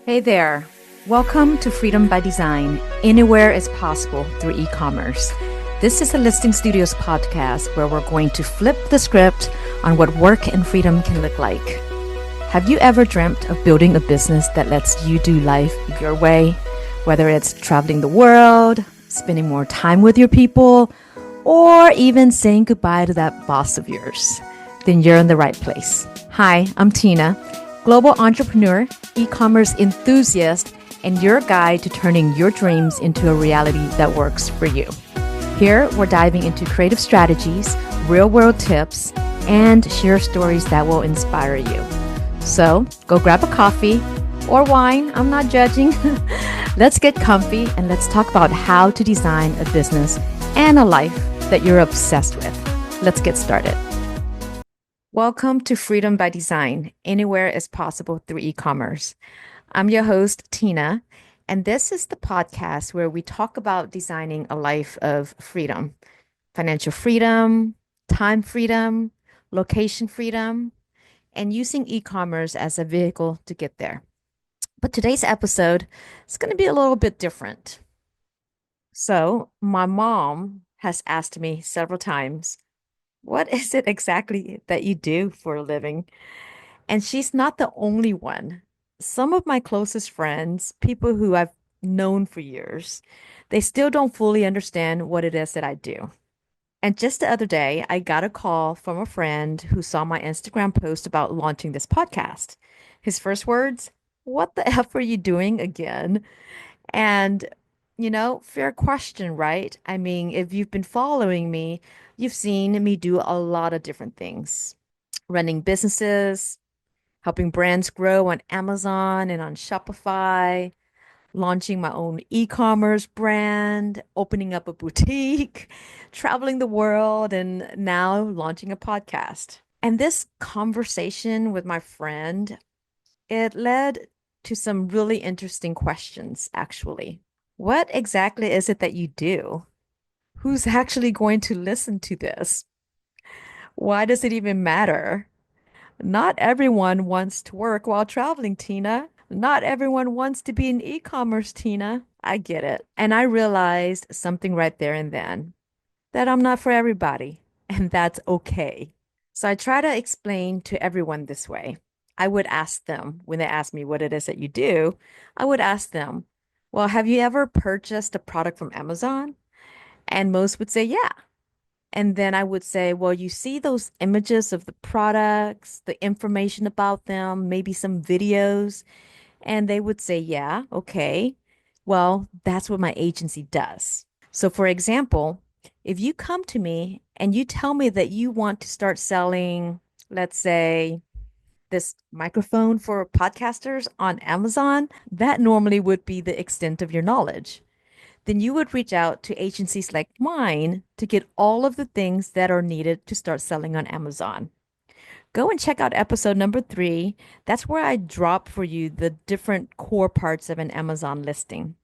Hey there. Welcome to Freedom by Design. Anywhere is possible through e-commerce. This is the Listing Studios podcast where we're going to flip the script on what work and freedom can look like. Have you ever dreamt of building a business that lets you do life your way? Whether it's traveling the world, spending more time with your people, or even saying goodbye to that boss of yours, then you're in the right place. Hi, I'm Tina, global entrepreneur, e-commerce enthusiast, and your guide to turning your dreams into a reality that works for you. Here, we're diving into creative strategies, real-world tips, and share stories that will inspire you. So, go grab a coffee or wine. I'm not judging. Let's get comfy and let's talk about how to design a business and a life that you're obsessed with. Let's get started. Welcome to Freedom by Design. Anywhere is possible through e-commerce. I'm your host, Tina, and this is the podcast where we talk about designing a life of freedom, financial freedom, time freedom, location freedom, and using e-commerce as a vehicle to get there. But today's episode is going to be a little bit different. So, my mom has asked me several times, what is it exactly that you do for a living? And she's not the only one. Some of my closest friends, people who I've known for years, they still don't fully understand what it is that I do. And just the other day, I got a call from a friend who saw my Instagram post about launching this podcast. His first words, "What the F are you doing again?" And, fair question, right? I mean, if you've been following me, you've seen me do a lot of different things. Running businesses, helping brands grow on Amazon and on Shopify, launching my own e-commerce brand, opening up a boutique, traveling the world, and now launching a podcast. And this conversation with my friend, it led to some really interesting questions, actually. What exactly is it that you do? Who's actually going to listen to this? Why does it even matter? Not everyone wants to work while traveling, Tina. Not everyone wants to be in e-commerce, Tina. I get it. And I realized something right there and then that I'm not for everybody, and that's okay. So I try to explain to everyone this way. I would ask them when they ask me what it is that you do, I would ask them, well, have you ever purchased a product from Amazon? And most would say, yeah. And then I would say, well, you see those images of the products, the information about them, maybe some videos. And they would say, yeah, okay. Well, that's what my agency does. So, for example, if you come to me and you tell me that you want to start selling, let's say, this microphone for podcasters on Amazon, that normally would be the extent of your knowledge. Then you would reach out to agencies like mine to get all of the things that are needed to start selling on Amazon. Go and check out episode number 3. That's where I drop for you the different core parts of an Amazon listing.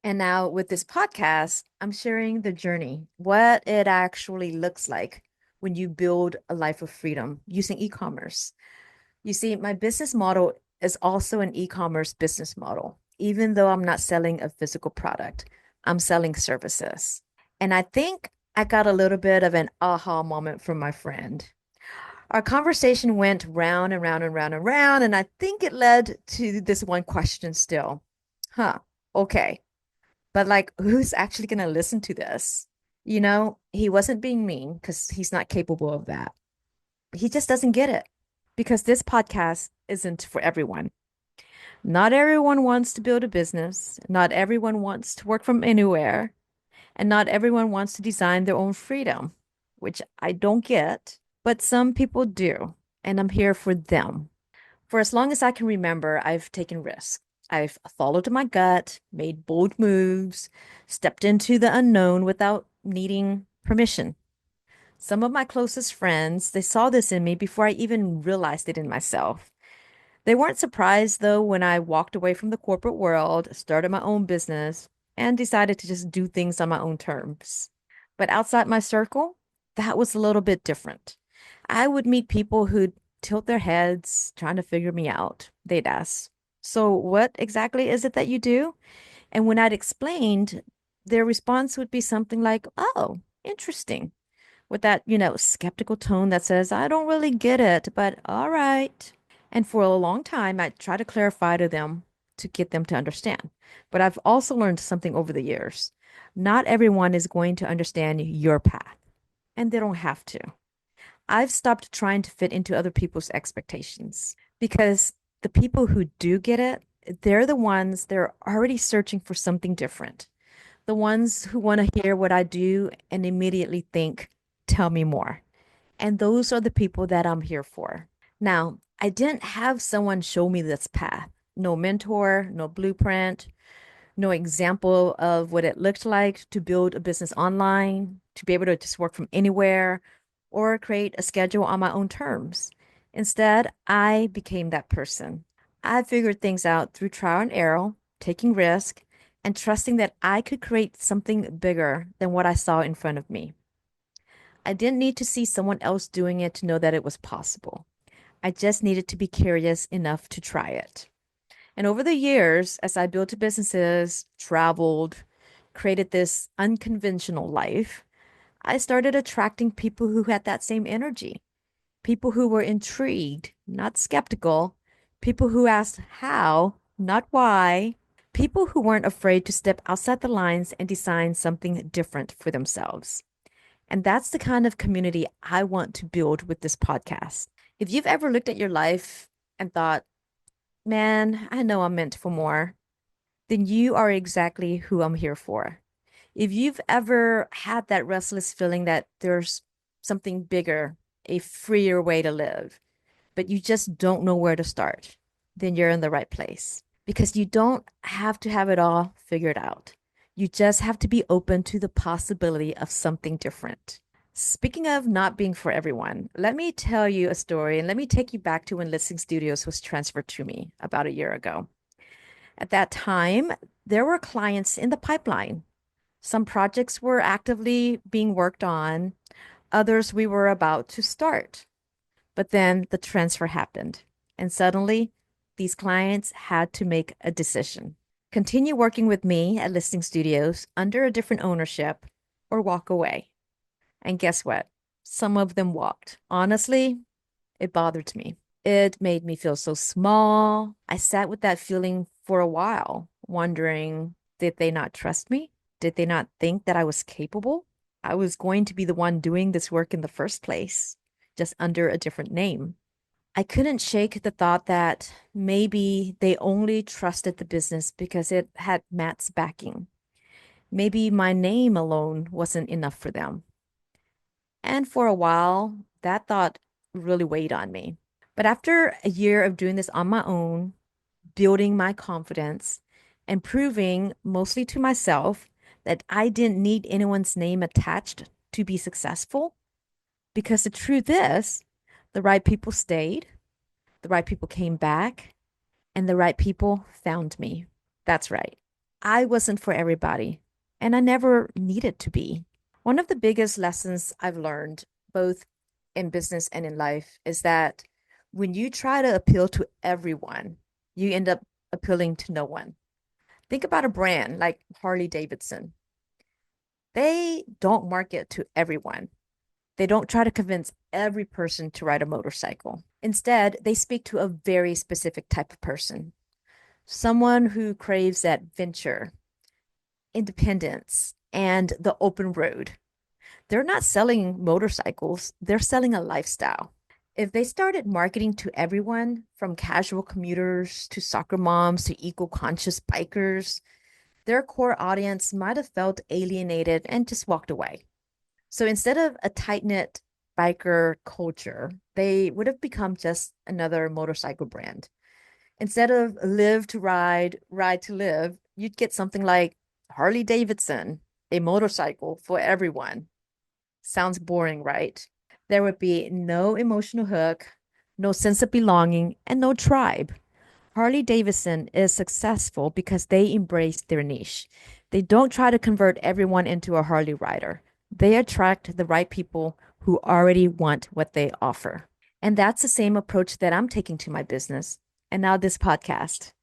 And now with this podcast, I'm sharing the journey, what it actually looks like when you build a life of freedom using e-commerce. You see, my business model is also an e-commerce business model, even though I'm not selling a physical product. I'm selling services. And I think I got a little bit of an aha moment from my friend. Our conversation went round and round and round and round, and I think it led to this one question still. Okay. But like, who's actually going to listen to this? He wasn't being mean because he's not capable of that. He just doesn't get it because this podcast isn't for everyone. Not everyone wants to build a business. Not everyone wants to work from anywhere. And not everyone wants to design their own freedom, which I don't get, but some people do. And I'm here for them. For as long as I can remember, I've taken risks. I've followed my gut, made bold moves, stepped into the unknown without needing permission. Some of my closest friends, they saw this in me before I even realized it in myself. They weren't surprised, though, when I walked away from the corporate world, started my own business, and decided to just do things on my own terms. But outside my circle, that was a little bit different. I would meet people who'd tilt their heads, trying to figure me out. They'd ask, So, what exactly is it that you do? And when I'd explained, their response would be something like, oh, interesting, with that, skeptical tone that says, I don't really get it, but all right. And for a long time, I tried to clarify to them to get them to understand. But I've also learned something over the years. Not everyone is going to understand your path, and they don't have to. I've stopped trying to fit into other people's expectations because the people who do get it, they're the ones that are already searching for something different. The ones who want to hear what I do and immediately think, tell me more. And those are the people that I'm here for. Now, I didn't have someone show me this path. No mentor, no blueprint, no example of what it looked like to build a business online, to be able to just work from anywhere, or create a schedule on my own terms. Instead, I became that person. I figured things out through trial and error, taking risk, and trusting that I could create something bigger than what I saw in front of me. I didn't need to see someone else doing it to know that it was possible. I just needed to be curious enough to try it. And over the years, as I built businesses, traveled, created this unconventional life, I started attracting people who had that same energy, people who were intrigued, not skeptical, people who asked how, not why, people who weren't afraid to step outside the lines and design something different for themselves. And that's the kind of community I want to build with this podcast. If you've ever looked at your life and thought, man, I know I'm meant for more, then you are exactly who I'm here for. If you've ever had that restless feeling that there's something bigger, a freer way to live, but you just don't know where to start, then you're in the right place because you don't have to have it all figured out. You just have to be open to the possibility of something different. Speaking of not being for everyone, let me tell you a story and let me take you back to when Listing Studios was transferred to me about a year ago. At that time, there were clients in the pipeline. Some projects were actively being worked on, others we were about to start. But then the transfer happened, and suddenly these clients had to make a decision. Continue working with me at Listing Studios under a different ownership or walk away. And guess what? Some of them walked. Honestly, it bothered me. It made me feel so small. I sat with that feeling for a while, wondering, did they not trust me? Did they not think that I was capable? I was going to be the one doing this work in the first place, just under a different name. I couldn't shake the thought that maybe they only trusted the business because it had Matt's backing. Maybe my name alone wasn't enough for them. And for a while, that thought really weighed on me. But after a year of doing this on my own, building my confidence, and proving mostly to myself that I didn't need anyone's name attached to be successful, because the truth is, the right people stayed, the right people came back, and the right people found me. That's right. I wasn't for everybody, and I never needed to be. One of the biggest lessons I've learned, both in business and in life, is that when you try to appeal to everyone, you end up appealing to no one. Think about a brand like Harley Davidson. They don't market to everyone. They don't try to convince every person to ride a motorcycle. Instead, they speak to a very specific type of person, someone who craves adventure, independence, and the open road. They're not selling motorcycles, they're selling a lifestyle. If they started marketing to everyone, from casual commuters to soccer moms to eco-conscious bikers, their core audience might have felt alienated and just walked away. So instead of a tight-knit biker culture, they would have become just another motorcycle brand. Instead of live to ride, ride to live, you'd get something like Harley Davidson, a motorcycle for everyone. Sounds boring, right? There would be no emotional hook, no sense of belonging, and no tribe. Harley Davidson is successful because they embrace their niche. They don't try to convert everyone into a Harley rider. They attract the right people who already want what they offer. And that's the same approach that I'm taking to my business and now this podcast.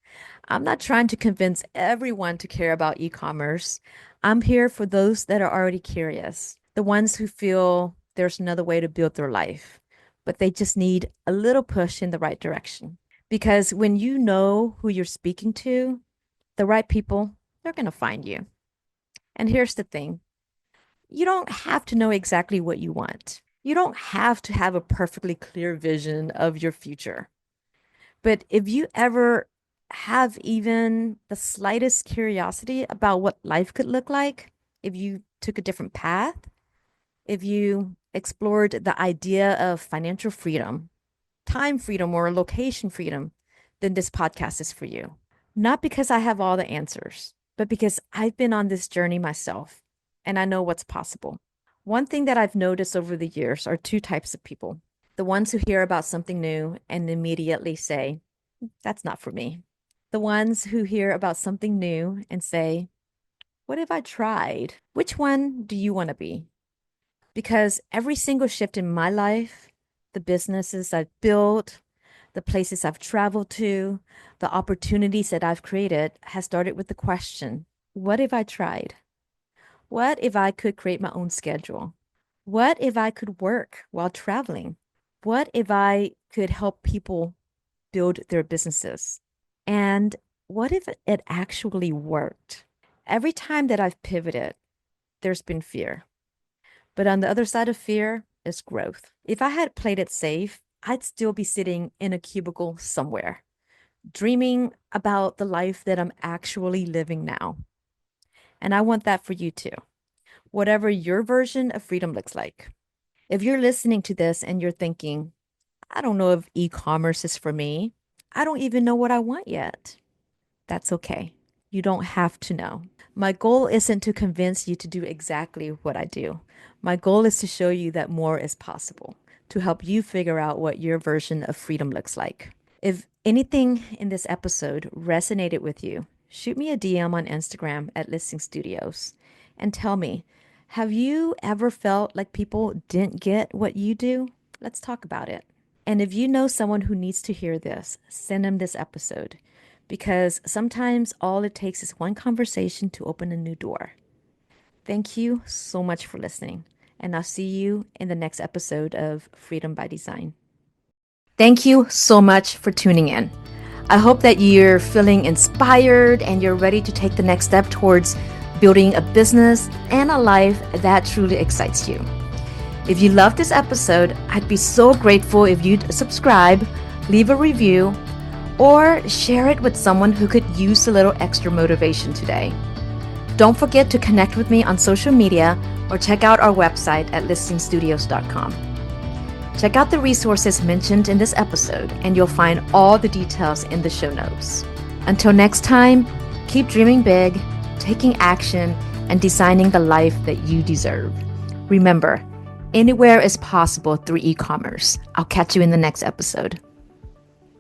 I'm not trying to convince everyone to care about e-commerce. I'm here for those that are already curious, the ones who feel there's another way to build their life, but they just need a little push in the right direction. Because when you know who you're speaking to, the right people, they're going to find you. And here's the thing. You don't have to know exactly what you want. You don't have to have a perfectly clear vision of your future. But if you ever have even the slightest curiosity about what life could look like, if you took a different path, if you explored the idea of financial freedom, time freedom, or location freedom, then this podcast is for you. Not because I have all the answers, but because I've been on this journey myself and I know what's possible. One thing that I've noticed over the years are two types of people: the ones who hear about something new and immediately say, that's not for me. The ones who hear about something new and say, what if I tried? Which one do you want to be? Because every single shift in my life, the businesses I've built, the places I've traveled to, the opportunities that I've created has started with the question, what if I tried? What if I could create my own schedule? What if I could work while traveling? What if I could help people build their businesses? And what if it actually worked? Every time that I've pivoted, there's been fear. But on the other side of fear is growth. If I had played it safe, I'd still be sitting in a cubicle somewhere, dreaming about the life that I'm actually living now. And I want that for you too, whatever your version of freedom looks like. If you're listening to this and you're thinking, I don't know if e-commerce is for me, I don't even know what I want yet, that's okay. You don't have to know. My goal isn't to convince you to do exactly what I do. My goal is to show you that more is possible, to help you figure out what your version of freedom looks like. If anything in this episode resonated with you, shoot me a DM on Instagram at Listing Studios and tell me, have you ever felt like people didn't get what you do? Let's talk about it. And if you know someone who needs to hear this, send them this episode, because sometimes all it takes is one conversation to open a new door. Thank you so much for listening, and I'll see you in the next episode of Freedom by Design. Thank you so much for tuning in. I hope that you're feeling inspired and you're ready to take the next step towards building a business and a life that truly excites you. If you loved this episode, I'd be so grateful if you'd subscribe, leave a review, or share it with someone who could use a little extra motivation today. Don't forget to connect with me on social media or check out our website at listingstudios.com. Check out the resources mentioned in this episode, and you'll find all the details in the show notes. Until next time, keep dreaming big, taking action, and designing the life that you deserve. Remember, anywhere is possible through e-commerce. I'll catch you in the next episode.